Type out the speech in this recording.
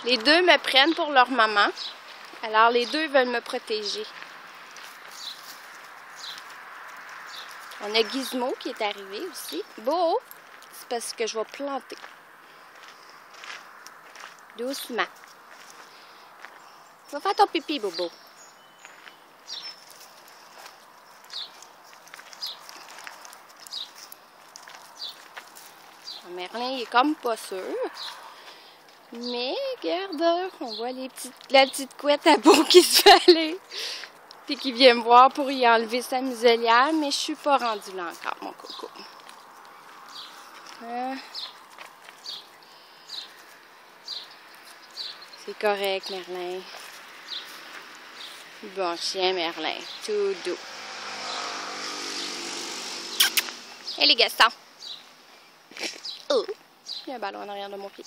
Les deux me prennent pour leur maman. Alors, les deux veulent me protéger. On a Gizmo qui est arrivé aussi. Beau! C'est parce que je vais planter. Doucement. Va faire ton pipi, Bobo. Merlin, il est comme pas sûr. Mais, regarde, on voit la petite couette à peau qui se fait aller. Puis qui vient me voir pour y enlever sa muselière. Mais je suis pas rendue là encore, mon coco. C'est correct, Merlin. Bon chien, Merlin. Tout doux. Et les Gastons. Oh, il y a un ballon en arrière de mon pied.